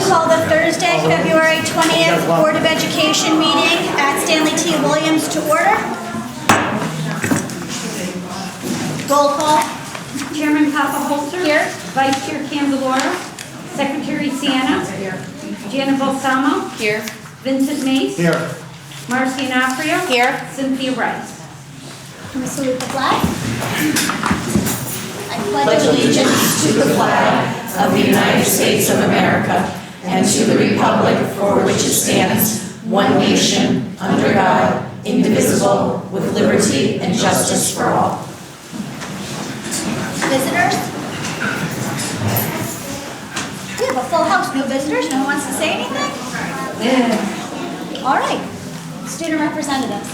call the Thursday, February 20th Board of Education meeting at Stanley T. Williams to order. Roll call. Chairman Papa-Holzer. Here. Vice Chair Candelora. Secretary Sienna. Here. Janet Balsamo. Here. Vincent Mace. Here. Marcy Anafrio. Here. Cynthia Rice. Can we salute the flag? I pledge allegiance to the flag of the United States of America and to the republic for which it stands, one nation, under God, indivisible, with liberty and justice for all. Visitors? We have a full house, no visitors, no one wants to say anything? All right, student representatives.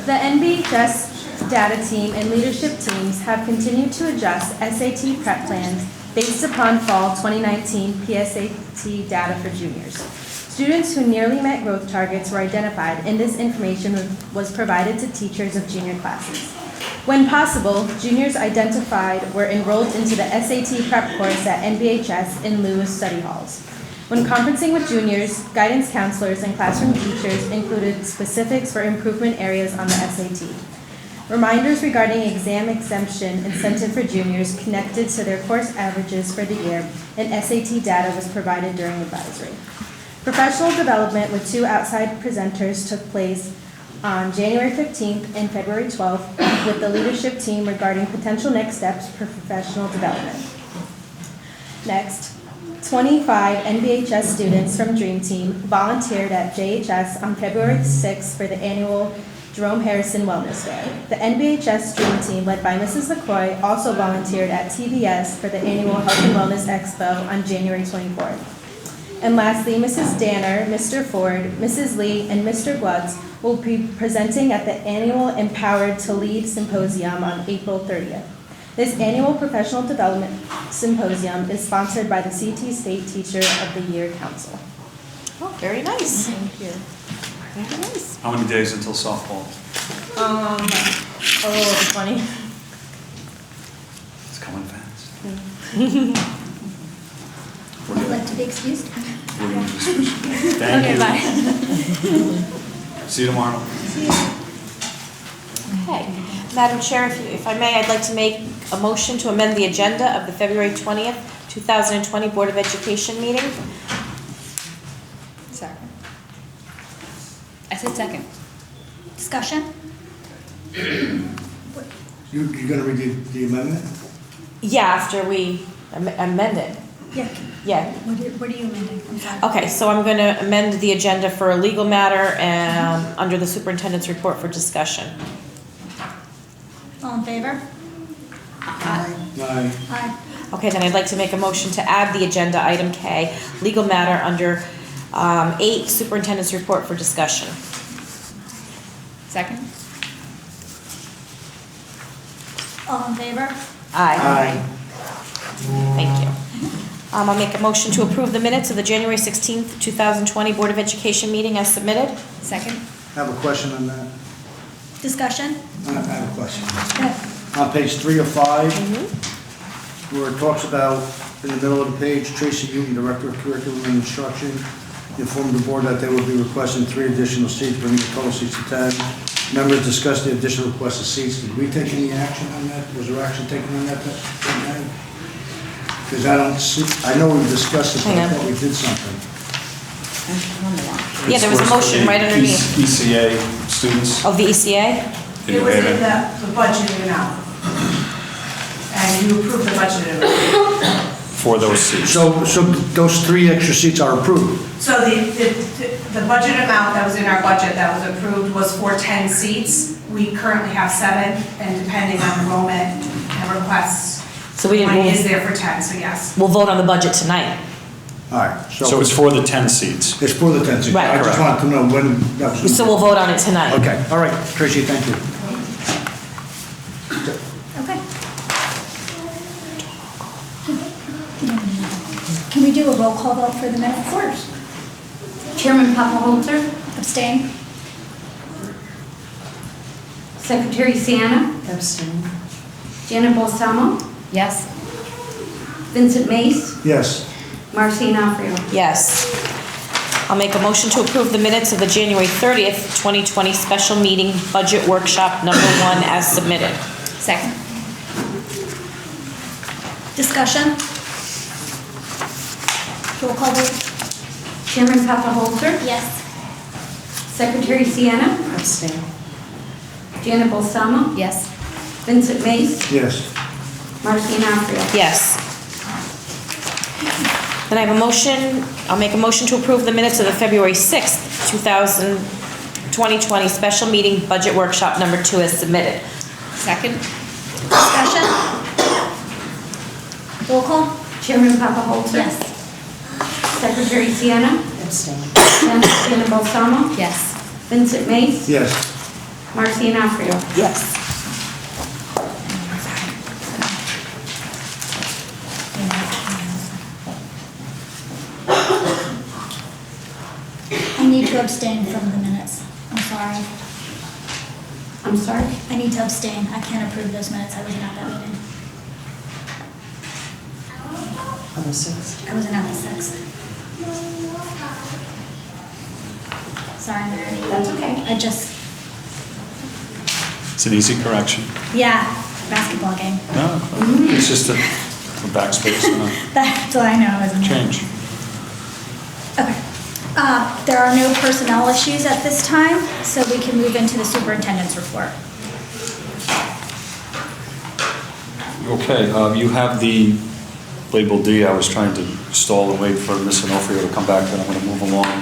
The NBHS data team and leadership teams have continued to adjust SAT prep plans based upon fall 2019 PSAT data for juniors. Students who nearly met growth targets were identified, and this information was provided to teachers of junior classes. When possible, juniors identified were enrolled into the SAT prep course at NBHS in lieu of study halls. When conferencing with juniors, guidance counselors and classroom teachers included specifics for improvement areas on the SAT. Reminders regarding exam exemption incentive for juniors connected to their course averages for the year, and SAT data was provided during advisory. Professional development with 2 outside presenters took place on January 15th and February 12th with the leadership team regarding potential next steps for professional development. Next, 25 NBHS students from Dream Team volunteered at JHS on February 6th for the annual Jerome Harrison Wellness Fair. The NBHS Dream Team, led by Mrs. LaCroix, also volunteered at TVS for the annual Health and Wellness Expo on January 24th. And lastly, Mrs. Danner, Mr. Ford, Mrs. Lee, and Mr. Glutz will be presenting at the annual Empowered to Lead Symposium on April 30th. This annual professional development symposium is sponsored by the CT State Teacher of the Year Council. Oh, very nice. Thank you. Very nice. How many days until softball? 20. It's coming fast. Would you like to be excused? We're going to dismiss. Thank you. Bye. See you tomorrow. Okay. Madam Chair, if I may, I'd like to make a motion to amend the agenda of the February 20th, 2020 Board of Education meeting. Second. I said second. Discussion? You're going to read the amendment? Yeah, after we amend it. Yeah. Yeah. What are you amending? I'm sorry. Okay, so I'm going to amend the agenda for a legal matter under the superintendent's report for discussion. All in favor? Aye. Aye. Okay, then I'd like to make a motion to add the agenda item K, legal matter under 8, superintendent's report for discussion. Second. All in favor? Aye. Thank you. I'll make a motion to approve the minutes of the January 16th, 2020 Board of Education meeting as submitted. Second. I have a question on that. Discussion? I have a question. Good. On page 3 of 5, where it talks about, in the middle of the page, Tracy Newton, Director of Curriculum and Instruction, informed the board that they will be requesting 3 additional seats, bringing the total seats to 10. Members discussed the additional requested seats. Did we take any action on that? Was there action taken on that? Because I don't see, I know we discussed it, but I thought we did something. Yeah, there was a motion right underneath. ECA students. Of the ECA? It was in the budgeted amount. And you approved the budgeted amount. For those seats. So those 3 extra seats are approved? So the budget amount that was in our budget that was approved was for 10 seats. We currently have 7, and depending on enrollment and requests, So we money is didn't, there for 10, so yes. we'll vote on the budget tonight. All right. So it's for the 10 seats. It's for the 10 seats. Right. I just wanted to know when that was. So we'll vote on it tonight. Okay, all right, Tracy, thank you. Okay. Can we do a roll call vote for the minutes? Of course. Chairman Papa-Holzer. Abstain? Secretary Sienna. Abstain. Janet Balsamo. Yes. Vincent Mace. Yes. Marcy Knopfler. Yes. I'll make a motion to approve the minutes of the January 30th, 2020 special meeting budget workshop number 1 as submitted. Second. Discussion? Roll call vote? Chairman Papaholzer, Yes. Secretary Sienna, Abstain. Janet Balsamo, Yes. Vincent Mace, Yes. Marcy Knopfler. Yes. Then I have a motion, I'll make a motion to approve the minutes of the February 6th, 2020 special meeting budget workshop number 2 as submitted. Second. Discussion? Roll call? Chairman Papaholzer. Yes. Secretary Sienna, Abstain. Janet Balsamo, Yes. Vincent Mace, Yes. Marcy Knopfler. Yes. I need to abstain from the minutes. I'm sorry. I'm sorry? I need to abstain. I can't approve those minutes. I wasn't at that meeting. On the 6th. I wasn't at the 6th. Sorry, Mary. That's okay. I just, It's an easy correction. yeah, basketball game. No, it's just a backspace and a That's what I know. I wasn't there. change. Okay. There are no personnel issues at this time, so we can move into the superintendent's report. Okay, you have the label D. I was trying to stall and wait for Ms. Onofrio to come back, but I'm going to move along.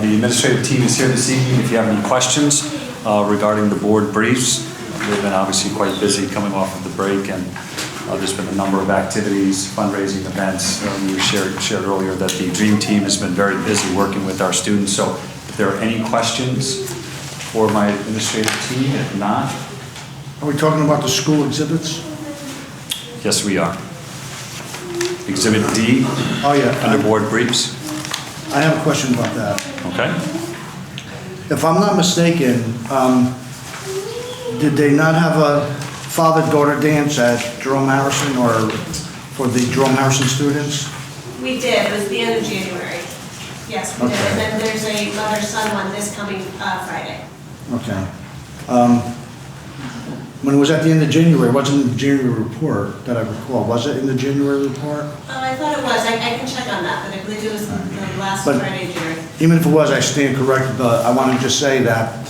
The administrative team is here this evening. If you have any questions regarding the board briefs, they've been obviously quite busy coming off of the break, and there's been a number of activities, fundraising events. We shared earlier that the Dream Team has been very busy working with our students. So if there are any questions for my administrative team, if not, Are we talking about the school exhibits? yes, we are. Exhibit D, Oh, yeah. under board briefs. I have a question about that. Okay. If I'm not mistaken, did they not have a father-daughter dance at Jerome Harrison or for the Jerome Harrison students? We did, it was the end of January. Yes, we did. Okay. And then there's a mother-son one this coming Friday. Okay. When it was at the end of January, it wasn't in the January report that I recall. Was it in the January report? I thought it was, I can check on that, but I believe it was the last But- Friday of January. Even if it was, I stand corrected, but I want to just say that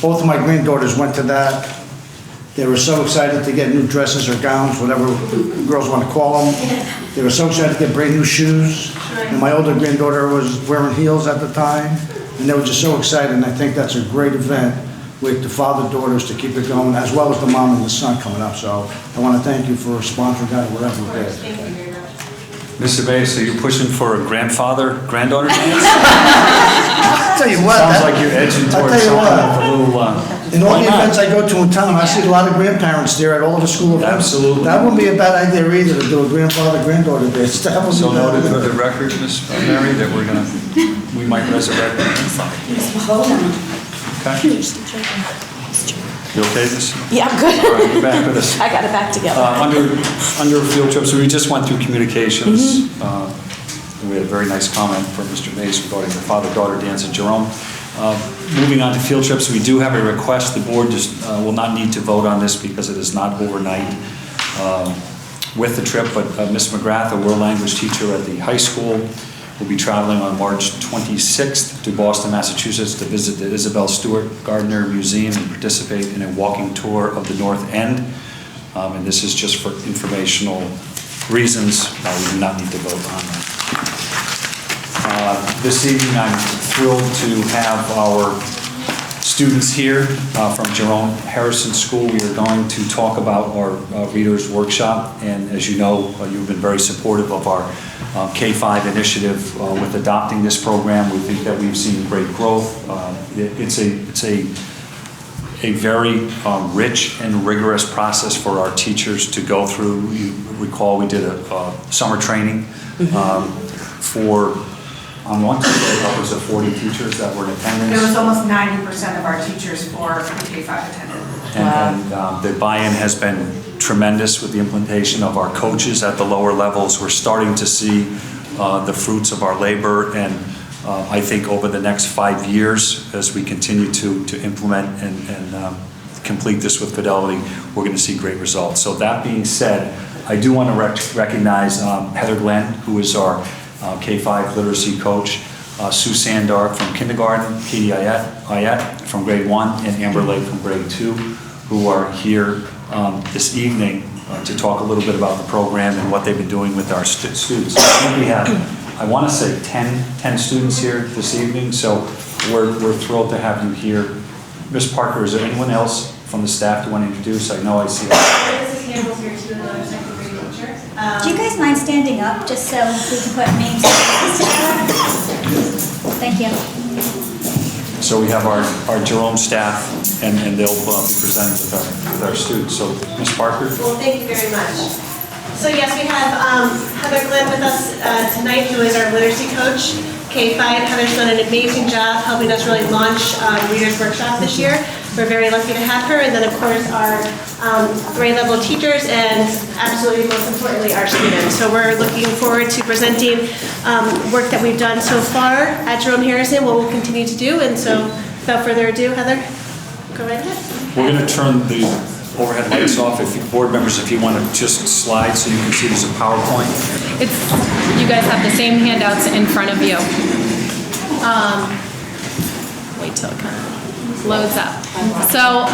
both of my granddaughters went to that. They were so excited to get new dresses or gowns, whatever girls want to call them. They were so excited to get brand new shoes. And my older granddaughter was wearing heels at the time, and they were just so excited, and I think that's a great event with the father-daughters to keep it going, as well as the mom and the son coming up. So I want to thank you for sponsoring that, or whatever you did. Thank you very much. Mr. Bay, so you're pushing for a grandfather-granddaughter dance? I'll tell you what. Sounds that- like you're edging I'll towards tell you something what. with a little, In all why the not? events I go to in town, I see a lot of grandparents there at all the school events. Absolutely. That wouldn't be a bad idea either, to do a grandfather-granddaughter dance. That would So be noted for bad. the record, Ms. Mary, that we might resurrect it. Okay? You okay, Ms.? Yeah, I'm good. All right, you're back with us. I got it back together. Under field trips, we just went through communications. We had a very nice comment from Mr. Mace regarding the father-daughter dance at Jerome. Moving on to field trips, we do have a request. The board just will not need to vote on this because it is not overnight with the trip, but Ms. McGrath, a world language teacher at the high school, will be traveling on March 26th to Boston, Massachusetts to visit the Isabel Stewart Gardner Museum and participate in a walking tour of the North End. And this is just for informational reasons. We do not need to vote on that. This evening, I'm thrilled to have our students here from Jerome Harrison School. We are going to talk about our Readers Workshop. And as you know, you've been very supportive of our K-5 initiative with adopting this program. We think that we've seen great growth. It's a very rich and rigorous process for our teachers to go through. You recall we did a summer training for, on one day, upwards of 40 teachers that were in attendance. There was almost 90% of our teachers for K-5 attended. And the buy-in has been tremendous with the implementation of our coaches at the lower levels. We're starting to see the fruits of our labor, and I think over the next 5 years, as we continue to implement and complete this with fidelity, we're going to see great results. So that being said, I do want to recognize Heather Glenn, who is our K-5 literacy coach, Sue Sandar from kindergarten, Katie Ayette from grade 1, and Amber Lake from grade 2, who are here this evening to talk a little bit about the program and what they've been doing with our students. I think we have, I want to say 10 students here this evening, so we're thrilled to have you here. Ms. Parker, is there anyone else from the staff you want to introduce? I know I see Mrs. Campbell's here too, another second grade teacher. Do you guys mind standing up just so we can put names and faces together? Thank you. So we have our Jerome staff, and they'll be presenting with our students. So, Ms. Parker? Well, thank you very much. So yes, we have Heather Glenn with us tonight, who is our literacy coach, K-5. Heather's done an amazing job helping us really launch Reader's Workshop this year. We're very lucky to have her, and then of course our grade level teachers, and absolutely most importantly our students. So we're looking forward to presenting work that we've done so far at Jerome Harrison, what we'll continue to do. And so without further ado, Heather, go right ahead. We're going to turn the overhead lights off. If you, board members, if you want to just slide so you can see there's a PowerPoint. You guys have the same handouts in front of you. Wait till it kind of loads up. So,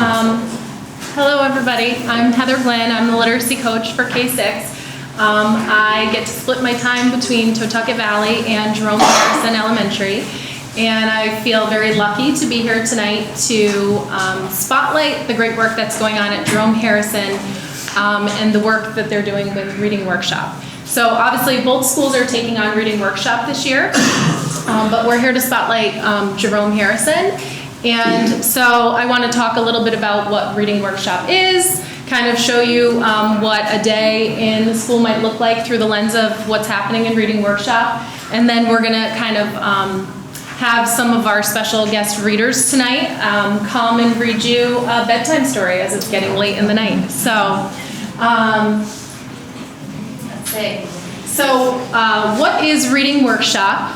hello everybody. I'm Heather Glenn. I'm the literacy coach for K-6. I get to split my time between Totucket Valley and Jerome Harrison Elementary. And I feel very lucky to be here tonight to spotlight the great work that's going on at Jerome Harrison and the work that they're doing with Reading Workshop. So obviously both schools are taking on Reading Workshop this year, but we're here to spotlight Jerome Harrison. And so I want to talk a little bit about what Reading Workshop is, kind of show you what a day in the school might look like through the lens of what's happening in Reading Workshop. And then we're going to kind of have some of our special guest readers tonight come and read you a bedtime story as it's getting late in the night. So, let's see. So, what is Reading Workshop?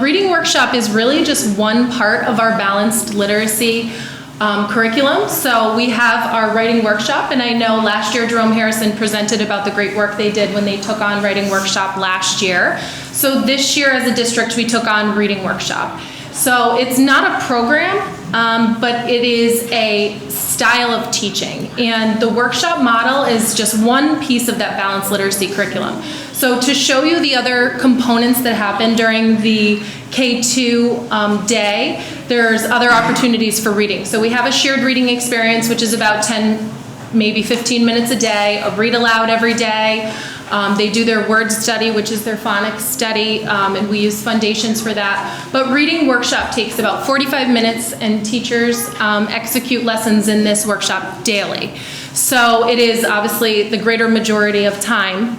Reading Workshop is really just one part of our balanced literacy curriculum. So we have our writing workshop, and I know last year Jerome Harrison presented about the great work they did when they took on writing workshop last year. So this year as a district we took on reading workshop. So it's not a program, but it is a style of teaching. And the workshop model is just one piece of that balanced literacy curriculum. So to show you the other components that happen during the K2 day, there's other opportunities for reading. So we have a shared reading experience, which is about 10, maybe 15 minutes a day, a read aloud every day. They do their word study, which is their phonics study, and we use Foundations for that. But Reading Workshop takes about 45 minutes, and teachers execute lessons in this workshop daily. So it is obviously the greater majority of time.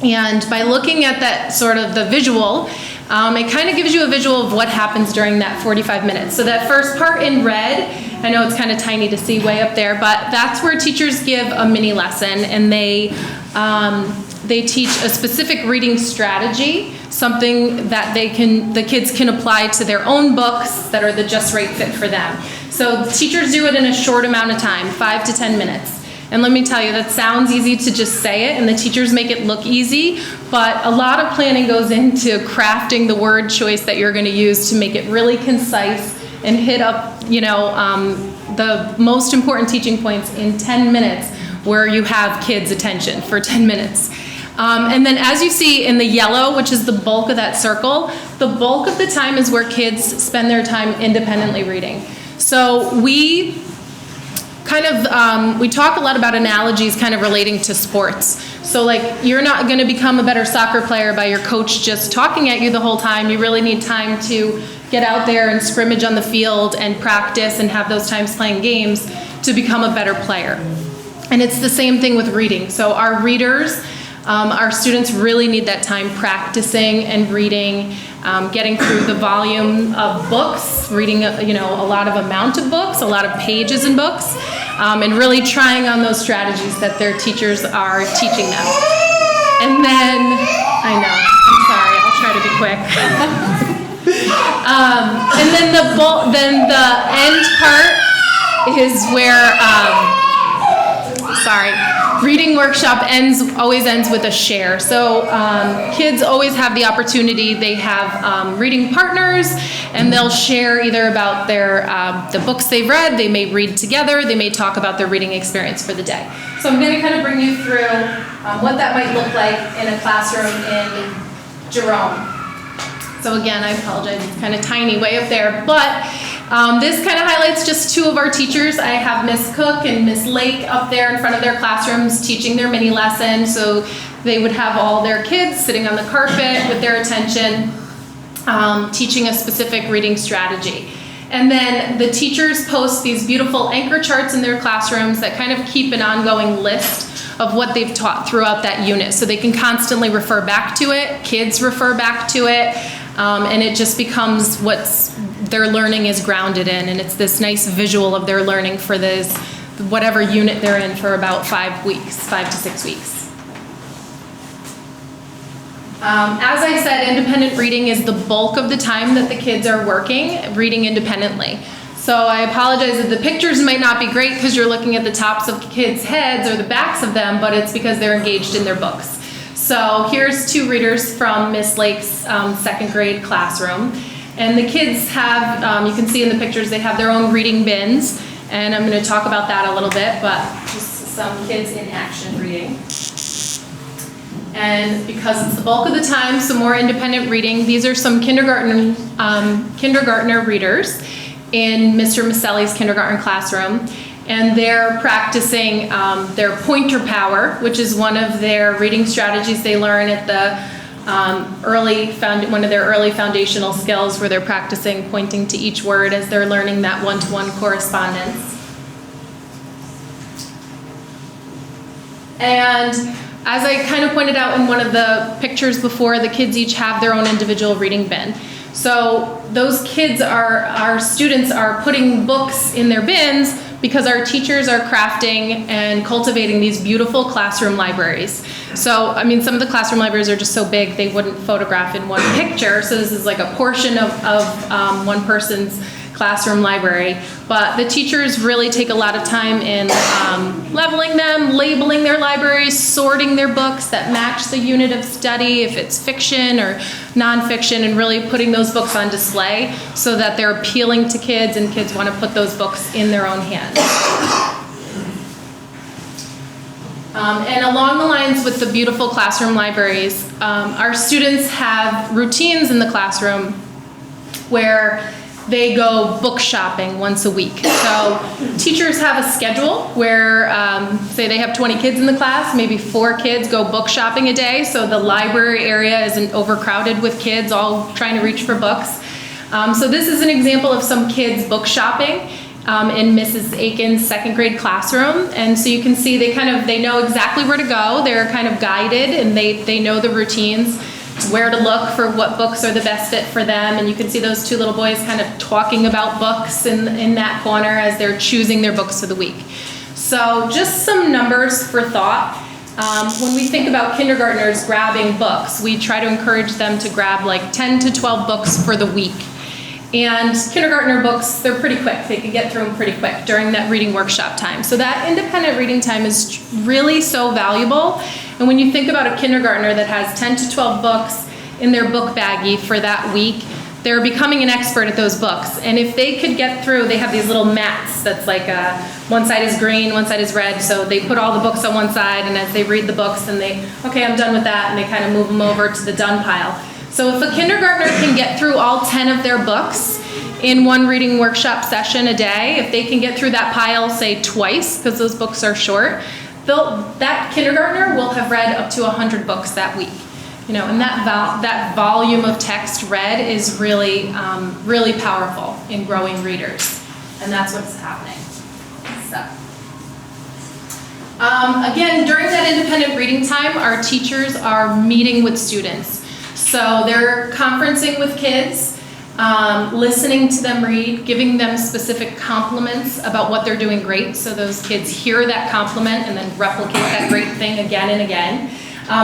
And by looking at that sort of the visual, it kind of gives you a visual of what happens during that 45 minutes. So that first part in red, I know it's kind of tiny to see way up there, but that's where teachers give a mini lesson, and they teach a specific reading strategy, something that the kids can apply to their own books that are the just right fit for them. So teachers do it in a short amount of time, 5 to 10 minutes. And let me tell you, that sounds easy to just say it, and the teachers make it look easy, but a lot of planning goes into crafting the word choice that you're going to use to make it really concise and hit up, the most important teaching points in 10 minutes where you have kids' attention for 10 minutes. And then as you see in the yellow, which is the bulk of that circle, the bulk of the time is where kids spend their time independently reading. So we talk a lot about analogies kind of relating to sports. So like, you're not going to become a better soccer player by your coach just talking at you the whole time. You really need time to get out there and scrimmage on the field and practice and have those times playing games to become a better player. And it's the same thing with reading. So our readers, our students really need that time practicing and reading, getting through the volume of books, reading a lot of amount of books, a lot of pages in books, and really trying on those strategies that their teachers are teaching them. And then, I know, I'm sorry, I'll quick. And then the end part is where, reading workshop always ends with a share. So kids always have the opportunity. They have reading partners, and they'll share either about the books they've read. They may read together. They may talk about their reading experience for the day. So I'm going to kind of bring you through what that might look like in a classroom in Jerome. So again, I apologize, it's kind of tiny way up there, but this kind of highlights just two of our teachers. I have Miss Cook and Miss Lake up there in front of their classrooms teaching their mini lesson. So they would have all their kids sitting on the carpet with their attention, teaching a specific reading strategy. And then the teachers post these beautiful anchor charts in their classrooms that kind of keep an ongoing list of what they've taught throughout that unit. So they can constantly refer back to it, kids refer back to it, and it just becomes their learning is grounded in, and it's this nice visual of their learning for this, whatever unit they're in for about 5 to 6 weeks. As I said, independent reading is the bulk of the time that the kids are working, reading independently. So I apologize that the pictures might not be great because you're looking at the tops of kids' heads or the backs of them, but it's because they're engaged in their books. So here's two readers from Miss Lake's second grade classroom. And the kids have, you can see in the pictures, they have their own reading bins. And I'm going to talk about that a little bit, but just some kids in action reading. And because it's the bulk of the time, some more independent reading. These are some kindergartner readers in Mr. Maselli's kindergarten classroom. And they're practicing their pointer power, which is one of their reading strategies they learn at the one of their early foundational skills, where they're practicing pointing to each word as they're learning that one-to-one correspondence. And as I kind of pointed out in one of the pictures before, the kids each have their own individual reading bin. So those kids our students are putting books in their bins because our teachers are crafting and cultivating these beautiful classroom libraries. So, I mean, some of the classroom libraries are just so big they wouldn't photograph in one picture. So this is like a portion of one person's classroom library. But the teachers really take a lot of time in leveling them, labeling their libraries, sorting their books that match the unit of study, if it's fiction or nonfiction, and really putting those books on display so that they're appealing to kids and kids want to put those books in their own hands. And along the lines with the beautiful classroom libraries, our students have routines in the classroom where they go book shopping once a week. So teachers have a schedule where, say they have 20 kids in the class, maybe 4 kids go book shopping a day, so the library area isn't overcrowded with kids all trying to reach for books. So this is an example of some kids book shopping in Mrs. Aiken's second grade classroom. And so you can see they know exactly where to go. They're kind of guided, and they know the routines, where to look for what books are the best fit for them. And you can see those 2 little boys kind of talking about books in that corner as they're choosing their books for the week. So just some numbers for thought. When we think about kindergartners grabbing books, we try to encourage them to grab like 10 to 12 books for the week. And kindergartner books, they're pretty quick. They can get through them pretty quick during that reading workshop time. So that independent reading time is really so valuable. And when you think about a kindergartner that has 10 to 12 books in their book baggie for that week, they're becoming an expert at those books. And if they could get through, they have these little mats that's like one side is green, one side is red. So they put all the books on one side, and as they read the books, and okay, I'm done with that, and they kind of move them over to the done pile. So if a kindergartner can get through all 10 of their books in one reading workshop session a day, if they can get through that pile, say twice, because those books are short, that kindergartner will have read up to 100 books that week. And that volume of text read is really, really powerful in growing readers. And that's what's happening. So, again, during that independent reading time, our teachers are meeting with students. So they're conferencing with kids, listening to them read, giving them specific compliments about what they're doing great, so those kids hear that compliment and then replicate that great thing again and again.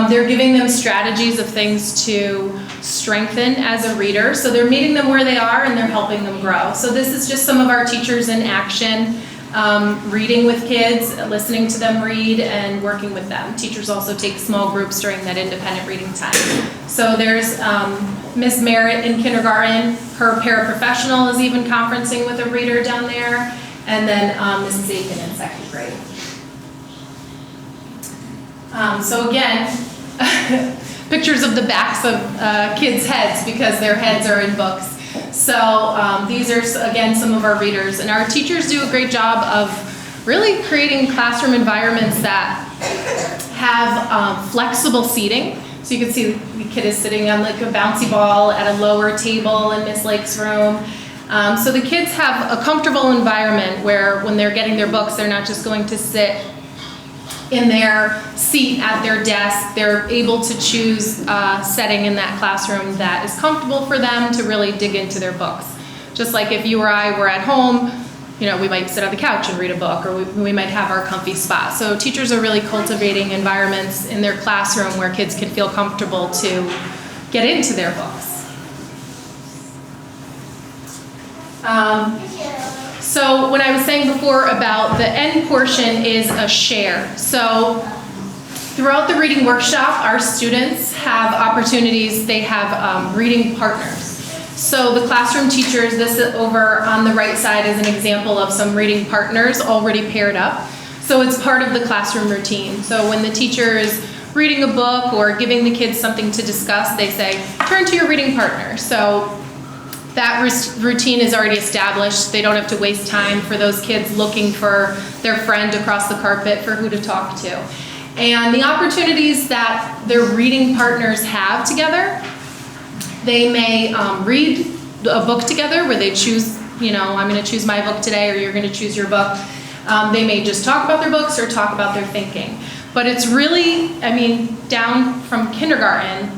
They're giving them strategies of things to strengthen as a reader. So they're meeting them where they are and they're helping them grow. So this is just some of our teachers in action, reading with kids, listening to them read, and working with them. Teachers also take small groups during that independent reading time. So there's Miss Merritt in kindergarten. Her paraprofessional is even conferencing with a reader down there. And then Mrs. Aiken in second grade. So again, pictures of the backs of kids' heads because their heads are in books. So these are, again, some of our readers. And our teachers do a great job of really creating classroom environments that have flexible seating. So you can see the kid is sitting on like a bouncy ball at a lower table in Miss Lake's room. So the kids have a comfortable environment where when they're getting their books, they're not just going to sit in their seat at their desk. They're able to choose a setting in that classroom that is comfortable for them to really dig into their books. Just like if you or I were at home, you know, we might sit on the couch and read a book, or we might have our comfy spot. So teachers are really cultivating environments in their classroom where kids can feel comfortable to get into their books. So when I was saying before about the end portion is a share. So throughout the reading workshop, our students have opportunities. They have reading partners. So the classroom teachers, this over on the right side is an example of some reading partners already paired up. So it's part of the classroom routine. So when the teacher is reading a book or giving the kids something to discuss, they say, turn to your reading partner. So that routine is already established. They don't have to waste time for those kids looking for their friend across the carpet for who to talk to. And the opportunities that their reading partners have together, they may read a book together where they choose, you know, I'm going to choose my book today or you're going to choose your book. They may just talk about their books or talk about their thinking. But it's really, I mean, down from kindergarten,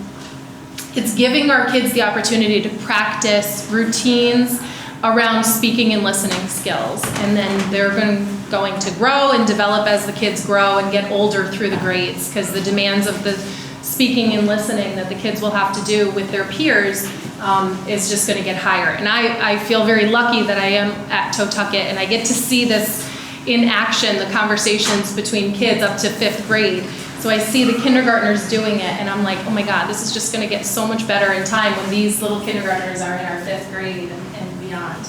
it's giving our kids the opportunity to practice routines around speaking and listening skills. And then they're going to grow and develop as the kids grow and get older through the grades, because the demands of the speaking and listening that the kids will have to do with their peers is just going to get higher. And I feel very lucky that I am at Totucket and I get to see this in action, the conversations between kids up to 5th grade. So I see the kindergartners doing it, and I'm like, oh my God, this is just going to get so much better in time when these little kindergartners are in our 5th grade and beyond.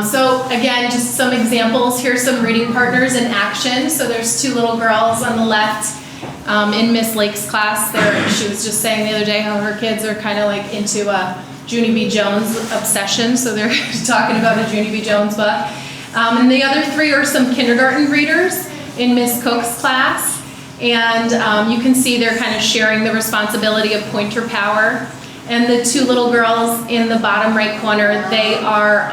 So again, just some examples. Here's some reading partners in action. So there's 2 little girls on the left in Miss Lake's class. She was just saying the other day how her kids are kind of like into a Junie B. Jones obsession. So they're talking about a Junie B. Jones book. And the other 3 are some kindergarten readers in Miss Cook's class. And you can see they're kind of sharing the responsibility of pointer power. And the 2 little girls in the bottom right corner, they are,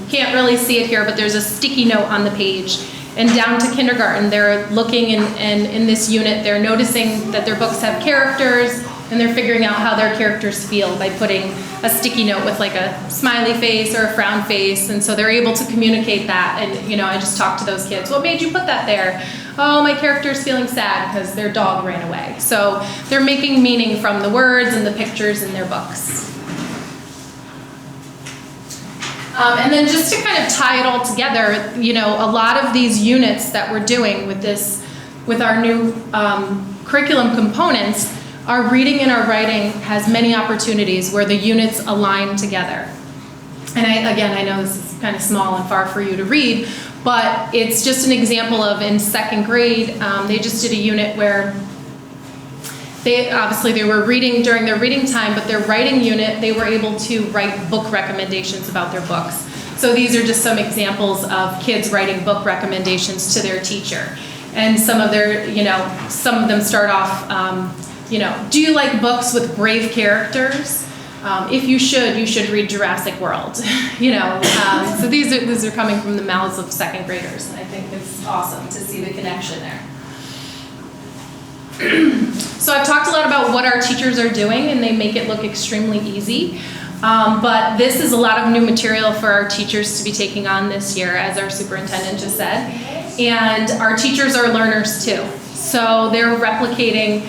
can't really see it here, but there's a sticky note on the page. And down to kindergarten, they're looking and in this unit, they're noticing that their books have characters, and they're figuring out how their characters feel by putting a sticky note with like a smiley face or a frown face. And so they're able to communicate that. And, you know, I just talked to those kids. What made you put that there? Oh, my character's feeling sad because their dog ran away. So they're making meaning from the words and the pictures in their books. And then just to kind of tie it all together, you know, a lot of these units that we're doing with our new curriculum components, our reading and our writing has many opportunities where the units align together. And I know this is kind of small and far for you to read, but it's just an example of in 2nd grade, they just did a unit where they were reading during their reading time, but their writing unit, they were able to write book recommendations about their books. So these are just some examples of kids writing book recommendations to their teacher. And some of some of them start off, do you like books with brave characters? If you should read Jurassic World. So these are coming from the mouths of 2nd graders. And I think it's awesome to see the connection there. So I've talked a lot about what our teachers are doing, and they make it look extremely easy. But this is a lot of new material for our teachers to be taking on this year, as our superintendent just said. And our teachers are learners too. So they're replicating,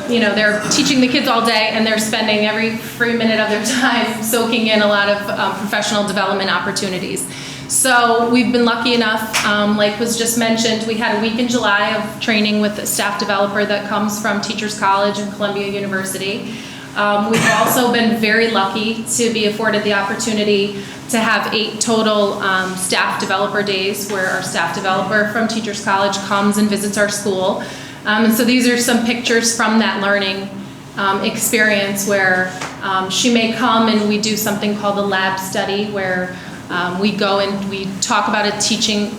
they're teaching the kids all day and they're spending every free minute of their time soaking in a lot of professional development opportunities. So we've been lucky enough, like was just mentioned, we had a week in July of training with a staff developer that comes from Teachers College and Columbia University. We've also been very lucky to be afforded the opportunity to have 8 total staff developer days where our staff developer from Teachers College comes and visits our school. And so these are some pictures from that learning experience where she may come and we do something called a lab study where we go and we talk about a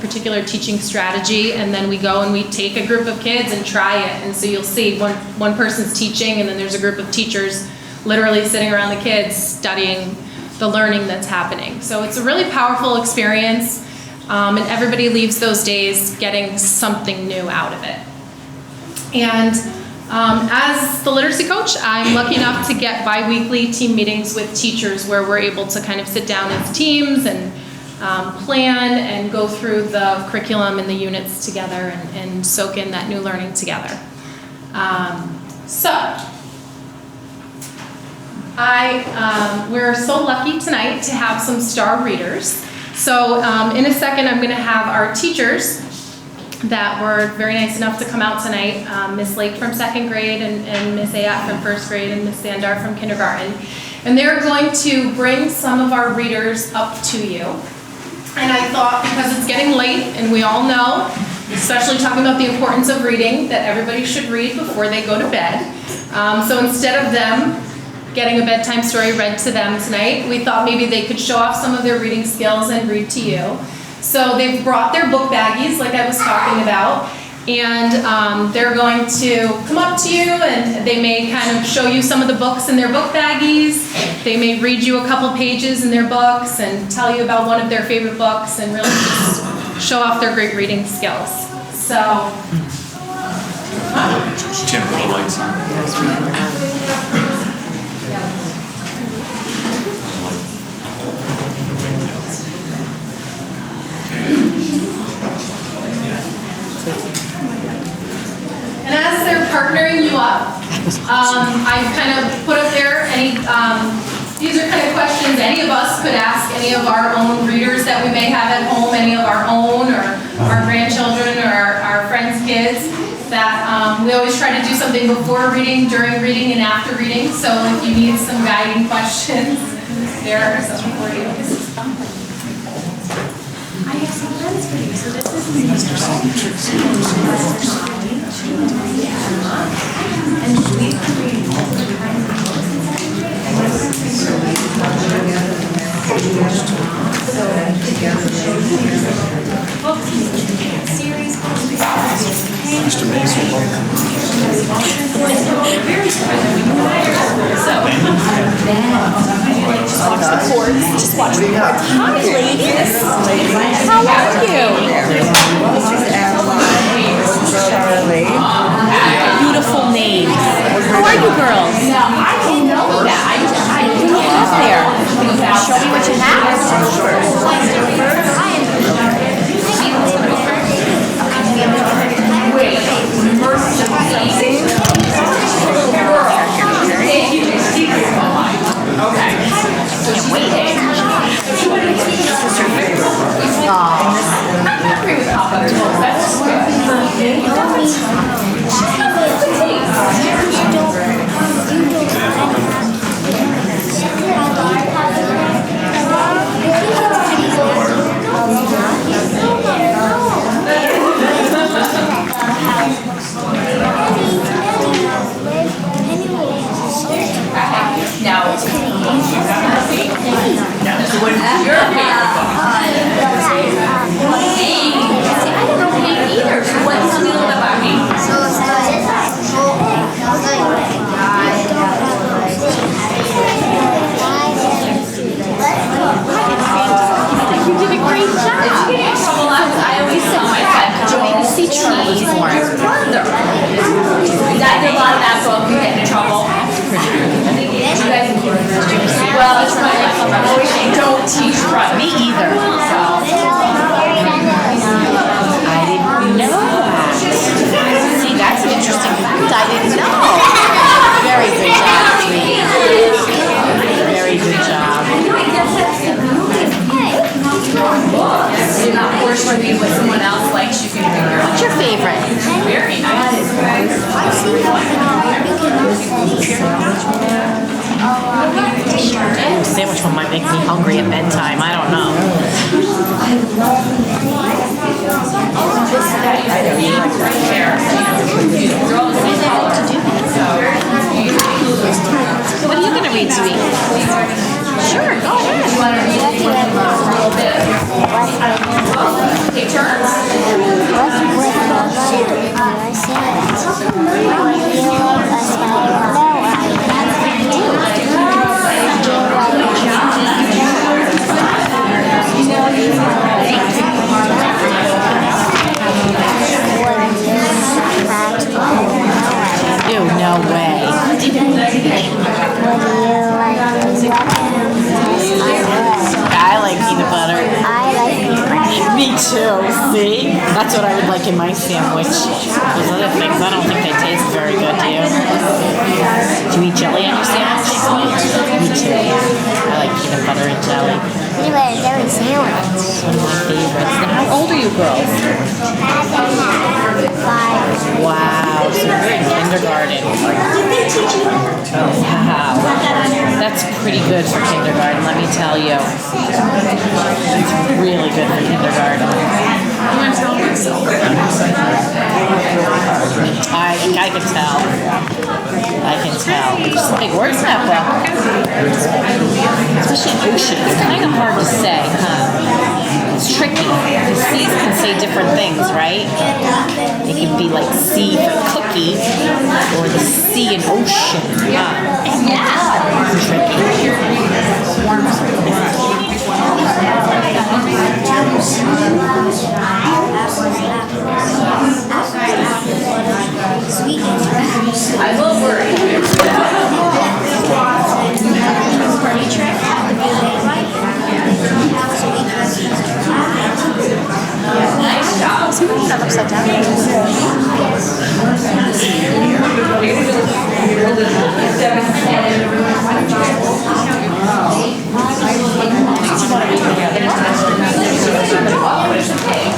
particular teaching strategy, and then we go and we take a group of kids and try it. And so you'll see one person's teaching, and then there's a group of teachers literally sitting around the kids studying the learning that's happening. So it's a really powerful experience, and everybody leaves those days getting something new out of it. And as the literacy coach, I'm lucky enough to get bi-weekly team meetings with teachers where we're able to kind of sit down as teams and plan and go through the curriculum and the units together and soak in that new learning together. We're so lucky tonight to have some star readers. So in a second, I'm going to have our teachers that were very nice enough to come out tonight, Miss Lake from 2nd grade and Miss Ayat from 1st grade and Miss Sandar from kindergarten. And they're going to bring some of our readers up to you. And I thought, because it's getting late and we all know, especially talking about the importance of reading, that everybody should read before they go to bed. So instead of them getting a bedtime story read to them tonight, we thought maybe they could show off some of their reading skills and read to you. So they've brought their book baggies, like I was talking about, and they're going to come up to you and they may kind of show you some of the books in their book baggies. They may read you a couple pages in their books and tell you about one of their favorite books and really just show off their great reading skills. So, Jim, put the lights on. and as they're partnering you up, I've kind of put up there these are kind of questions any of us could ask any of our own readers that we may have at home, any of our own or our grandchildren or our friends' kids, that we always try to do something before reading, during reading, and after reading. So if you need some guiding questions, there are some for you. I have some friends for you. So this is and we read all the time. Series Mr. Mason, welcome. Just watch the boards. Hi, ladies. How are you? This is Adeline. This is Charlie. Beautiful names. How are you, girls? I didn't know that. What do you have there? Show me what you I didn't know that. to read what someone else likes, you can figure out. What's your favorite? Very nice. Sandwich one might make me hungry at bedtime. I don't know. What are you going to read, sweetie? Sure, go ahead. Take turns. Ew, no way. I like peanut butter. Me too, see? That's what I would like in my sandwich. Those other things, I don't think they taste very good, do you? Do you eat jelly on your sandwich? Me too. I like peanut butter and jelly. You like a jelly sandwich. One of my favorites. Now, how old are you girls? 5. Wow, so you're in kindergarten. Wow. That's pretty good for kindergarten, let me tell you. It's really good for kindergarten. I can tell. I can tell. There's some big words in that book. Especially ocean. It's kind of hard to say, huh? It's tricky. The C's can say different things, right? It can be like C for cookie or the C in ocean. Yeah. It's tricky. I will worry. Nice job. See what that upside down?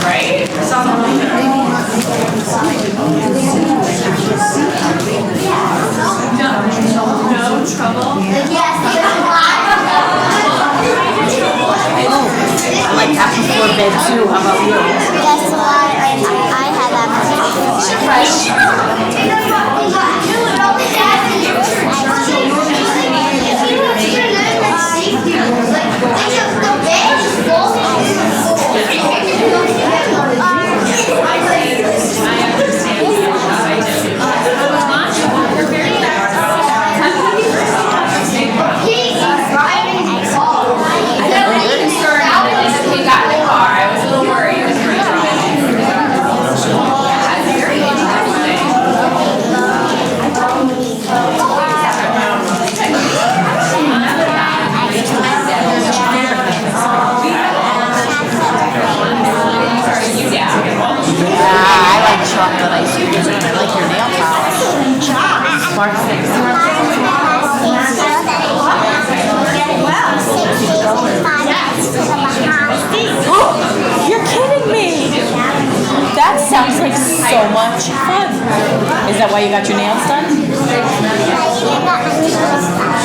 Right? No trouble. I like that before bed too. How about you? That's why I had that He got in the car. I was a little worried. He was pretty driving. That's very interesting. Yeah, I like chocolate ice cream. I like your nail polish. Smart You're kidding me! That sounds like so much fun. Is that why you got your nails done?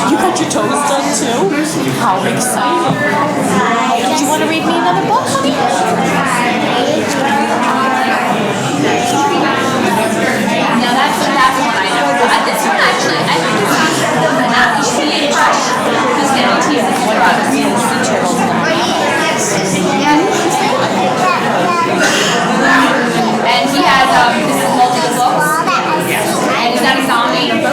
You got your toes done too? How exciting! Did you want to read me another book, honey? No, that's one I know. This one actually, I think it's and he has this is multiple books. And is that a zombie? My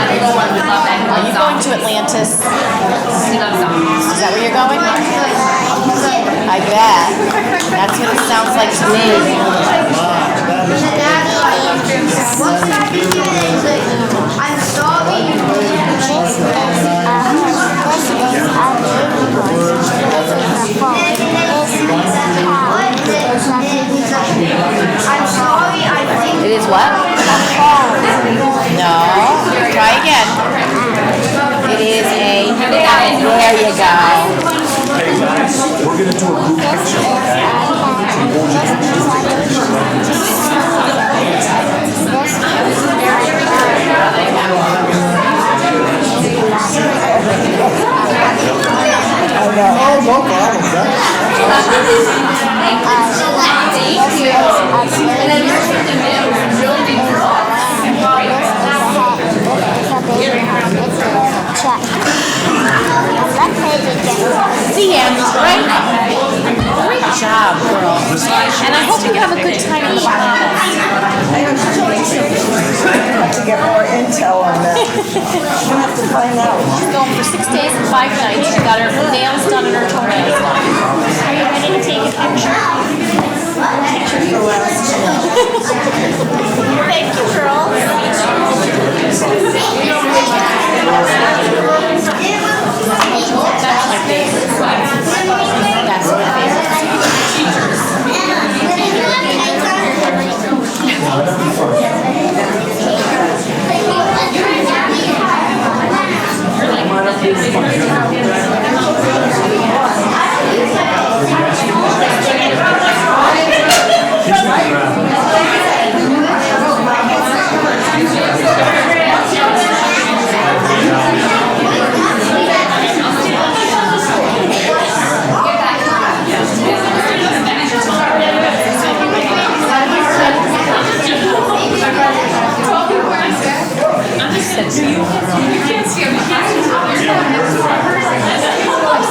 little one would love that. Are you going to Atlantis? He loves zombies. Is that where you're going? I bet. That's what it sounds like to me. It is what? No. Try again. It is a... There you go. Hey guys, we're gonna do a group picture, okay? Check. The end, right? Great job, girl. And I hope you have a good time in the Bahamas. To get more intel on that. We'll have to find out. She's going for 6 days and 5 nights. She got her nails done and her toenails done. Are you ready to take a picture? Thank you, girls. That's my favorite. That's my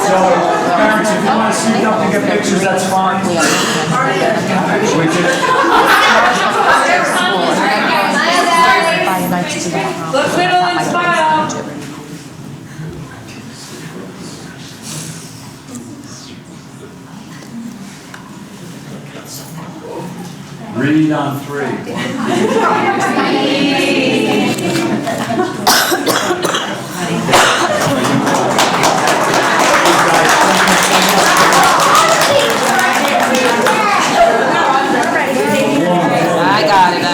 So, parents, if you want to sneak up and get pictures, that's fine. Look little and smile. Read on 3. I got it. You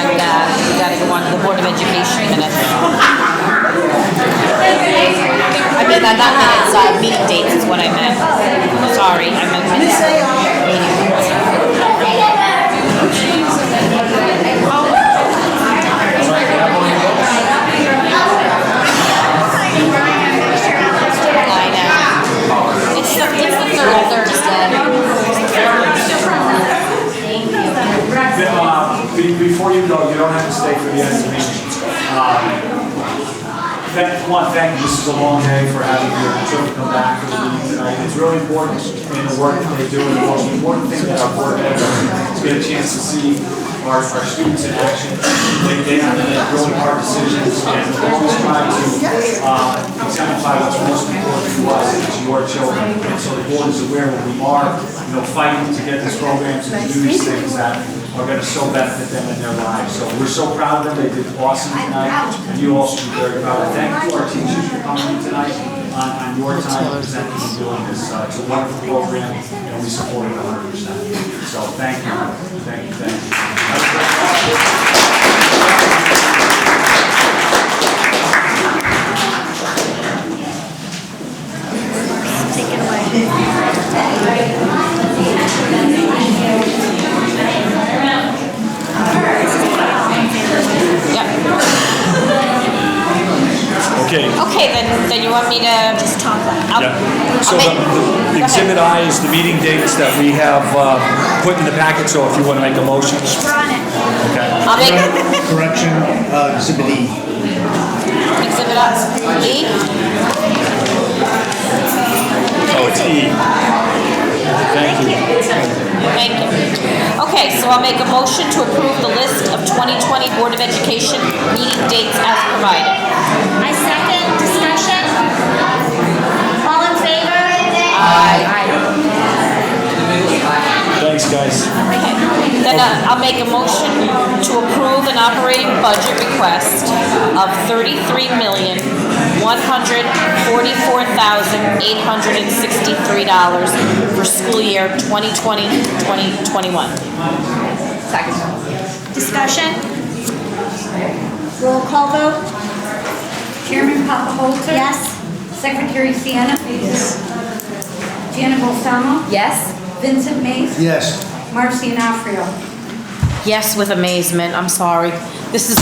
gotta go on to the Board of Education minutes. I mean, not minutes, meeting dates is what I meant. Sorry, I meant minutes. I know. It's the third Thursday. Before you go, you don't have to stay for the end of the meeting. Thank you. This is a long day for having your children come back for the meeting tonight. It's really important in the work that they do, and the most important thing that our board members get a chance to see our students in action. They have to make really hard decisions, and we're always trying to exemplify what's most important to us as your children. And so the board is aware where we are, fighting to get these programs and to do these things that are going to so benefit them in their lives. So we're so proud of them. They did awesome tonight, and you all should be very proud. Thank you to our teachers for coming in tonight on your time presenting and doing this. It's a wonderful program, and we support it 100%. So thank you. Thank you. Have a great Take it away. Okay. Okay, then you want me to just talk about it? Yeah. So the Exhibit I is the meeting dates that we have put in the packet, so if you want to make a motion. We're on it. Okay. I'll make Correction, Exhibit E. Exhibit E. Oh, it's E. Thank you. Thank you. Okay, so I'll make a motion to approve the list of 2020 Board of Education meeting dates as provided. I second. Discussion? All in favor? Aye. Thanks, guys. Then I'll make a motion to approve an operating budget request of $33,144,863 for school year 2020-2021. Second. Discussion? Roll call vote? Chairman Papaholzer? Yes? Secretary Sienna? Yes. Jana Balsamo? Yes. Vincent Mace? Yes. Marcy Anafrio? Yes, with amazement. I'm sorry. This is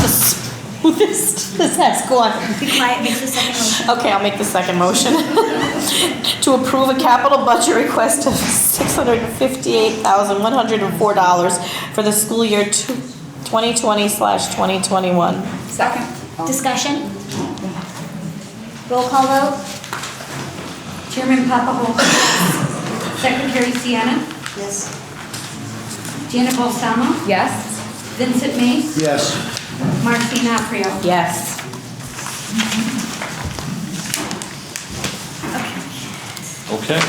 This has gone. Be quiet, make the second motion. Okay, I'll make the second motion. To approve a capital budget request of $658,104 for the school year 2020/2021. Second. Discussion? Roll call vote? Chairman Papahoa. Secretary Sienna. Yes. Janet Balsamo. Yes. Vincent Mace. Yes. Marcy Naprio. Yes. Okay.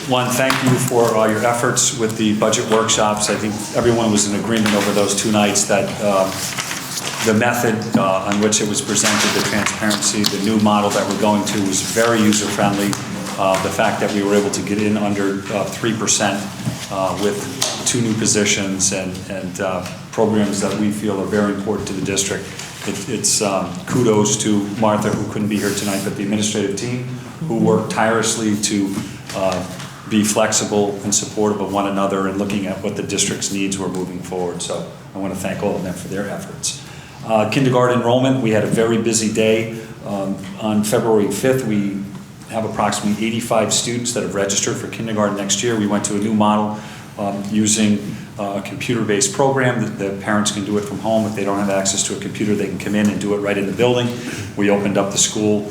One, thank you for your efforts with the budget workshops. I think everyone was in agreement over those 2 nights that the method on which it was presented, the transparency, the new model that we're going to was very user-friendly. The fact that we were able to get in under 3% with 2 new positions and programs that we feel are very important to the district. It's kudos to Martha, who couldn't be here tonight, but the administrative team who worked tirelessly to be flexible and supportive of one another and looking at what the district's needs were moving forward. So I want to thank all of them for their efforts. Kindergarten enrollment, we had a very busy day. On February 5th, we have approximately 85 students that have registered for kindergarten next year. We went to a new model using a computer-based program that the parents can do it from home. If they don't have access to a computer, they can come in and do it right in the building. We opened up the school,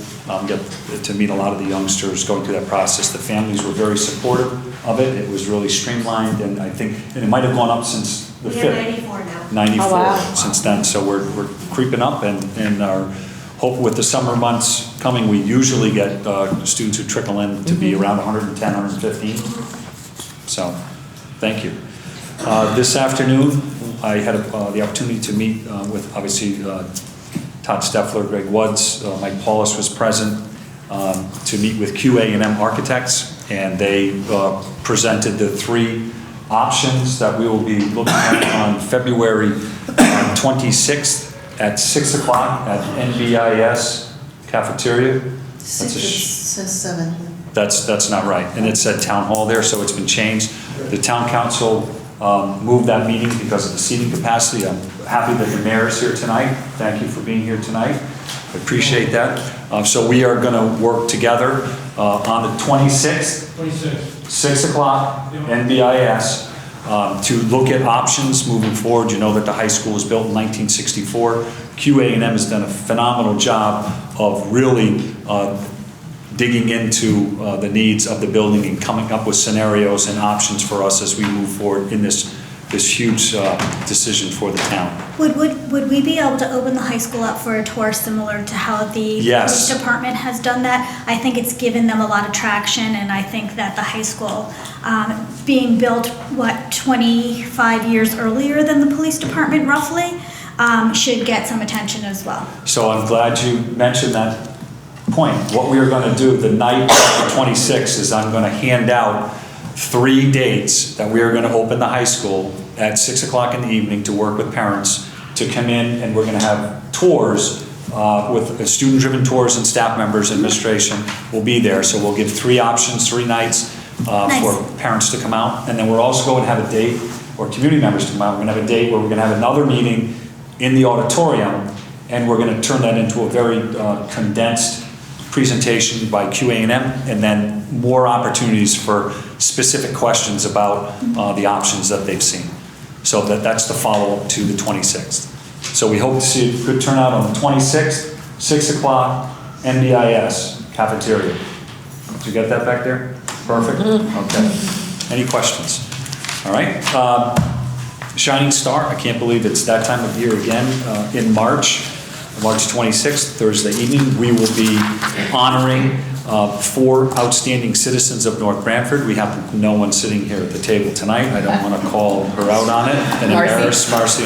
get to meet a lot of the youngsters going through that process. The families were very supportive of it. It was really streamlined, and I think, and it might have gone up since the 5th. We have 94 now. 94 Oh, wow. since then, so we're creeping up, and our hope with the summer months coming, we usually get students who trickle in to be around 110, 115. So, thank you. This afternoon, I had the opportunity to meet with, obviously, Todd Steffler, Greg Woods, Mike Paulus was present, to meet with QA&M architects, and they presented the 3 options that we will be looking at on February 26th at 6 o'clock at NBIS cafeteria. Says 7. That's not right, and it's at Town Hall there, so it's been changed. The Town Council moved that meeting because of the seating capacity. I'm happy that the mayor is here tonight. Thank you for being here tonight. I appreciate that. So we are going to work together on the 26th, 6 o'clock, NBIS, to look at options moving forward. You know that the high school was built in 1964. QA&M has done a phenomenal job of really digging into the needs of the building and coming up with scenarios and options for us as we move forward in this huge decision for the town. Would we be able to open the high school up for a tour similar to how the Yes. police department has done that? I think it's given them a lot of traction, and I think that the high school, being built, 25 years earlier than the police department roughly, should get some attention as well. So I'm glad you mentioned that point. What we are going to do the night of the 26th is I'm going to hand out 3 dates that we are going to open the high school at 6 o'clock in the evening to work with parents to come in, and we're going to have tours with student-driven tours, and staff members, administration will be there. So we'll give 3 options, 3 nights for parents to come out, and then we're also going to have a date, or community members to come out. We're going to have a date where we're going to have another meeting in the auditorium, and we're going to turn that into a very condensed presentation by QA&M, and then more opportunities for specific questions about the options that they've seen. So that's the follow-up to the 26th. So we hope to see a good turnout on the 26th, 6 o'clock, NBIS cafeteria. Did you get that back there? Perfect? Okay. Any questions? All right. Shining Star, I can't believe it's that time of year again. In March 26th, Thursday evening, we will be honoring 4 outstanding citizens of North Branford. We have no one sitting here at the table tonight. I don't want to call her out on it and embarrass Marcy.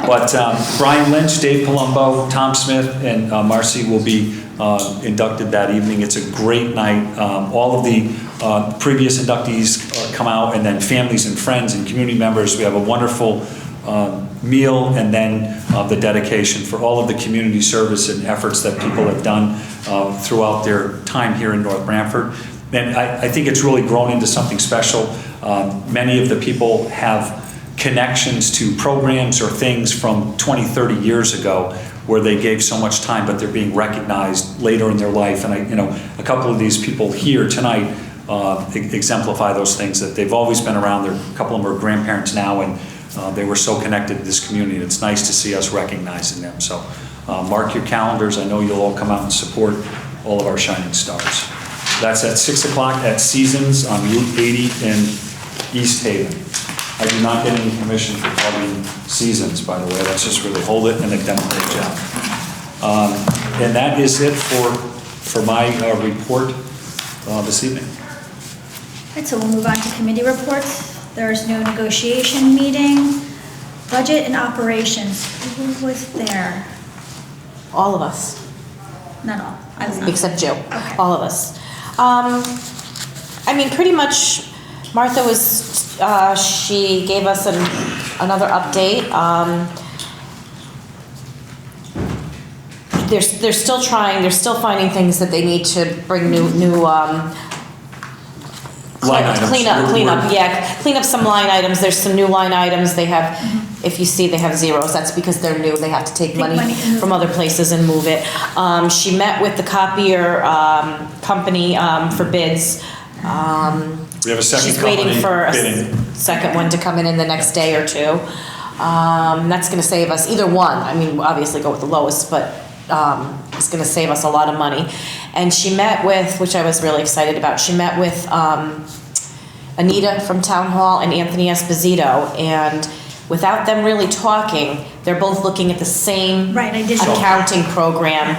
But Brian Lynch, Dave Palumbo, Tom Smith, and Marcy will be inducted that evening. It's a great night. All of the previous inductees come out, and then families and friends and community members. We have a wonderful meal, and then the dedication for all of the community service and efforts that people have done throughout their time here in North Branford. And I think it's really grown into something special. Many of the people have connections to programs or things from 20, 30 years ago where they gave so much time, but they're being recognized later in their life. And a couple of these people here tonight exemplify those things, that they've always been around. A couple of them are grandparents now, and they were so connected to this community. And it's nice to see us recognizing them. So mark your calendars. I know you'll all come out and support all of our shining stars. That's at 6 o'clock at Seasons on Route 80 in East Haven. I do not get any permission for plugging Seasons, by the way. Let's just really hold it, and they've done a great job. And that is it for my report this evening. All right, so we'll move on to committee reports. There's no negotiation meeting. Budget and operations. Who was there? All of us. Not all. I was not. Except Jill. Okay. All of us. I mean, pretty much, Martha was, she gave us another update. They're still trying, they're still finding things that they need to bring new Line items. Clean up some line items. There's some new line items. They have, if you see, they have zeros. That's because they're new. They have to take money from other places and move it. She met with the copier company for bids. We have a second She's waiting company for bidding. a second one to come in the next day or two. That's going to save us either one. I mean, obviously go with the lowest, but it's going to save us a lot of money. And she met with, which I was really excited about, she met with Anita from Town Hall and Anthony Esposito, and without them really talking, they're both looking at the same accounting program.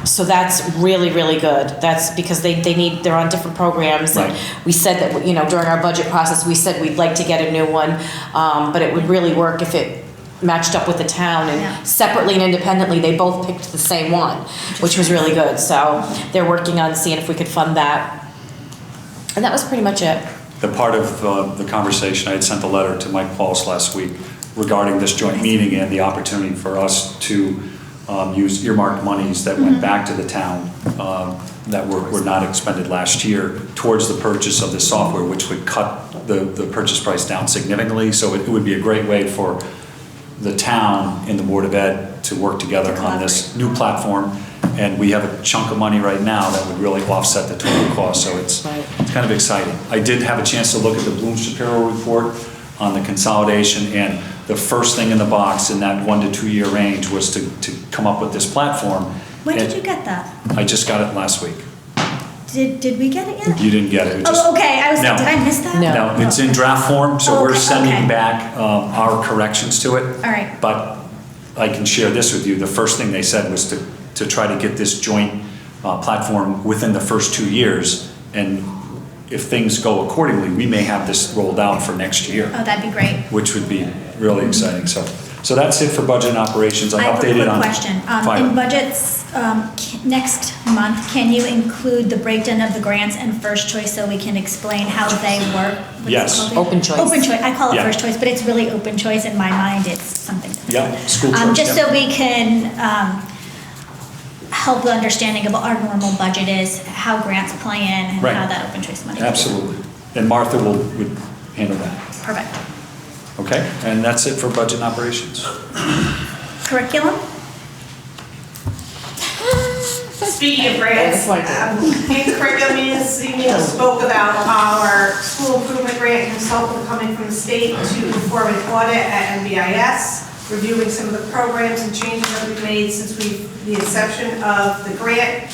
So that's really, really good. That's because they're on different programs. And we said that, during our budget process, we said we'd like to get a new one, but it would really work if it matched up with the town, and separately and independently they both picked the same one, which was really good. So they're working on seeing if we could fund that, and that was pretty much it. The part of the conversation, I had sent a letter to Mike Pauls last week regarding this joint meeting and the opportunity for us to use earmarked monies that went back to the town that were not expended last year towards the purchase of this software, which would cut the purchase price down significantly. So it would be a great way for the town and the Board of Ed to work together on this new platform. And we have a chunk of money right now that would really offset the total cost. So it's kind of exciting. I did have a chance to look at the Bloom Shapiro report on the consolidation, and the first thing in the box in that 1 to 2 year range was to come up with this platform. When did you get that? I just got it last week. Did we get it yet? You didn't get it. Okay. I was like, did I miss that? No, it's in draft form, so we're sending back our corrections to it. All right. But I can share this with you. The first thing they said was to try to get this joint platform within the first 2 years, and if things go accordingly, we may have this rolled out for next year. Oh, that'd be great. Which would be really exciting. So that's it for budget and operations. I have updated a quick on question. Fire. In budgets next month, can you include the breakdown of the grants and first choice so we can explain how they work? Yes. Open choice. Open choice. I call it Yeah. first choice, but it's really open choice. In my mind, it's something different. Yeah, school choice. Just so we can help the understanding of what our normal budget is, how grants play in, and how that open choice money. Absolutely. And Martha would handle that. Perfect. Okay, and that's it for budget and operations. Curriculum? Speaking of grants, in curriculum meetings this evening, we spoke about our school improvement grant consultant coming from the state to perform an audit at NBIS, reviewing some of the programs and changes that we've made since the inception of the grant.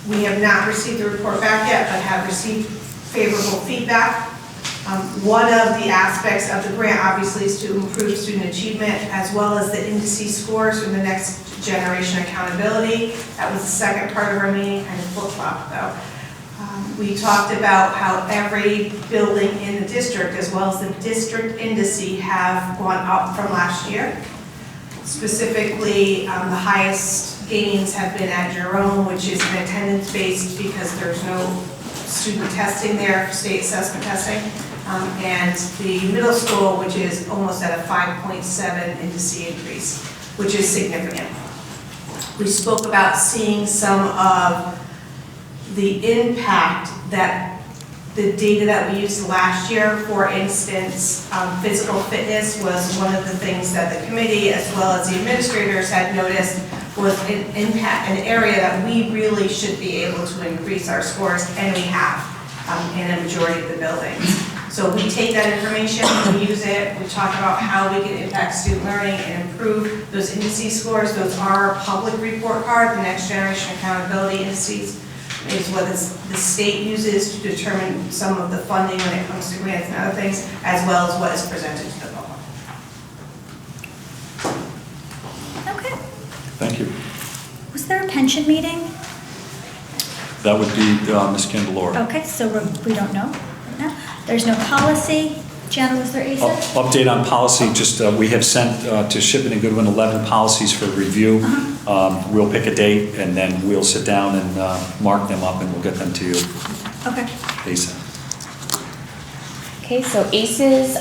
We have not received the report back yet, but have received favorable feedback. One of the aspects of the grant obviously is to improve student achievement as well as the indices scores for the next generation accountability. That was the second part of our meeting, kind of flip-flop though. We talked about how every building in the district as well as the district indices have gone up from last year. Specifically, the highest gains have been at Jerome, which is an attendance-based because there's no student testing there for state assessment testing. And the middle school, which is almost at a 5.7 indice increase, which is significant. We spoke about seeing some of the impact that the data that we used last year, for instance, physical fitness was one of the things that the committee as well as the administrators had noticed was an area that we really should be able to increase our scores, and we have in a majority of the buildings. So we take that information, we use it, we talk about how we can impact student learning and improve those indices scores. Those are public report card, the Next Generation Accountability Indices is what the state uses to determine some of the funding when it comes to grants and other things, as well as what is presented to the public. Okay. Thank you. Was there a pension meeting? That would be Ms. Candelora. Okay, so we don't know right now. There's no policy. Gianna, was there ASIP? Update on policy, just we have sent to Shipman and Goodwin 11 policies for review. We'll pick a date and then we'll sit down and mark them up and we'll get them to you. Okay. ASAP. Okay, so ACES,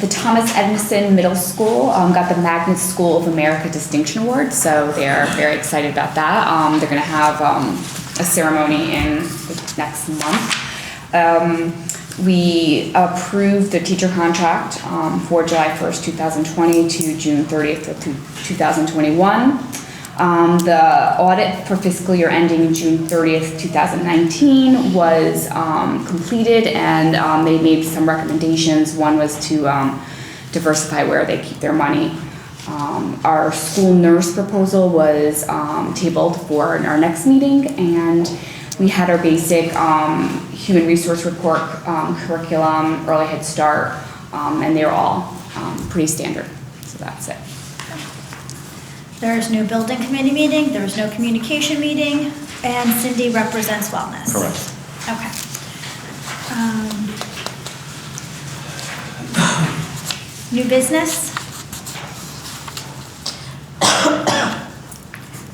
the Thomas Edison Middle School got the Magnet School of America Distinction Award, so they're very excited about that. They're going to have a ceremony in the next month. We approved the teacher contract for July 1st, 2020 to June 30th of 2021. The audit for fiscal year ending June 30th, 2019 was completed, and they made some recommendations. One was to diversify where they keep their money. Our school nurse proposal was tabled for our next meeting, and we had our basic human resource report, curriculum, early head start, and they were all pretty standard. So that's it. There's no building committee meeting, there was no communication meeting, and Cindy represents wellness. Correct. Okay. New business?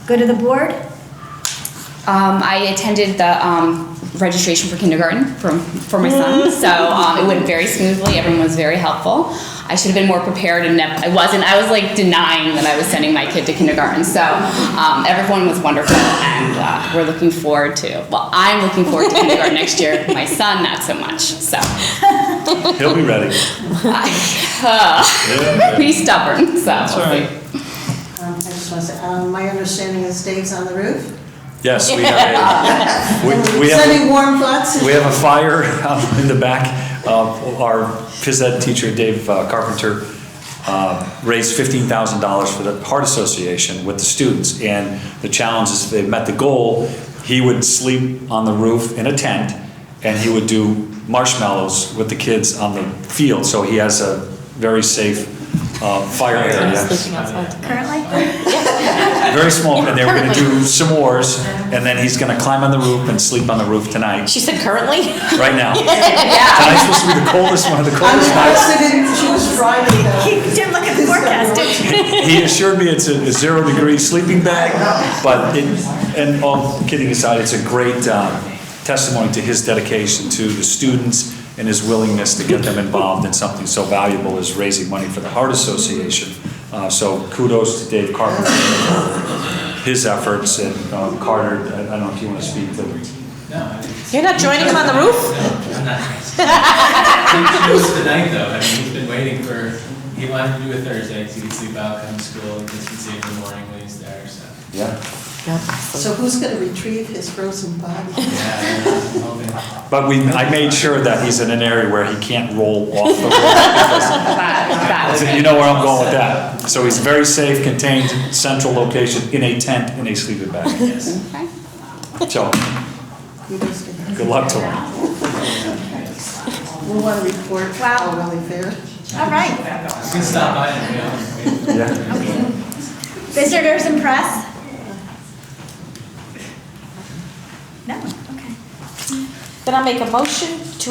Go to the board? I attended the registration for kindergarten for my son, so it went very smoothly. Everyone was very helpful. I should have been more prepared, and I wasn't. I was like denying that I was sending my kid to kindergarten. So everyone was wonderful, and we're looking forward to. Well, I'm looking forward to kindergarten next year. My son, not so much. So He'll be ready. Pretty stubborn. So That's all right. I just want to say, my understanding is Dave's on the roof. Yes, we have we Sending warm thoughts. We have a fire in the back. Our phys ed teacher, Dave Carpenter, raised $15,000 for the Heart Association with the students. And the challenge is, if they met the goal, he would sleep on the roof in a tent, and he would do marshmallows with the kids on the field. So he has a very safe fire area. Currently? Very small, and they were going to do s'mores, and then he's going to climb on the roof and sleep on the roof tonight. She said currently? Right now. Tonight's supposed to be the coldest, one of the coldest nights. She was Friday though. He didn't look at the forecast, did you? He assured me it's a 0 degree sleeping bag, but and all kidding aside, it's a great testimony to his dedication to the students and his willingness to get them involved in something so valuable as raising money for the Heart Association. So kudos to Dave Carpenter for his efforts, and Carter, I don't know if you want to speak to him. No. You're not joining him on the roof? I'm not. He chose tonight though. I mean, he's been waiting for, he wanted to do it Thursday because he could sleep out, come to school, and just be safe in the morning when he's there, so. Yeah. So who's going to retrieve his frozen body? Yeah, I'm hoping. But I made sure that he's in an area where he can't roll off the roof. You know where I'm going with that. So he's a very safe, contained, central location in a tent in a sleeping bag. Yes. So, good luck to him. We want to report how well he fared. All right. You can stop by and, Yeah. Visitors and press? No, okay. Then I'll make a motion to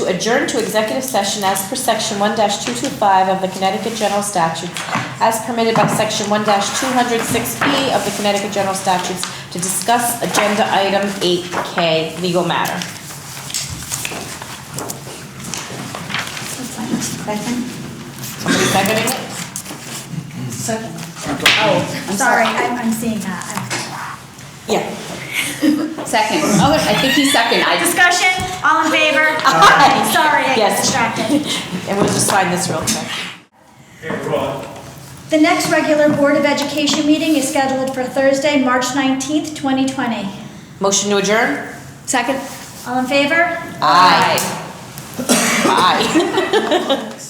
adjourn to executive session as per section 1-225 of the Connecticut General Statutes, as permitted by section 1-206B of the Connecticut General Statutes, to discuss agenda item 8K, legal matter. Somebody seconding it? Second. Oh, I'm sorry, I'm seeing that. Yeah. Second. I think he's second. Discussion, all in favor? Aye. Sorry, I got Yes. distracted. And we'll just sign this real quick. The next regular Board of Education meeting is scheduled for Thursday, March 19th, 2020. Motion to adjourn? Second. All in favor? Aye. Aye.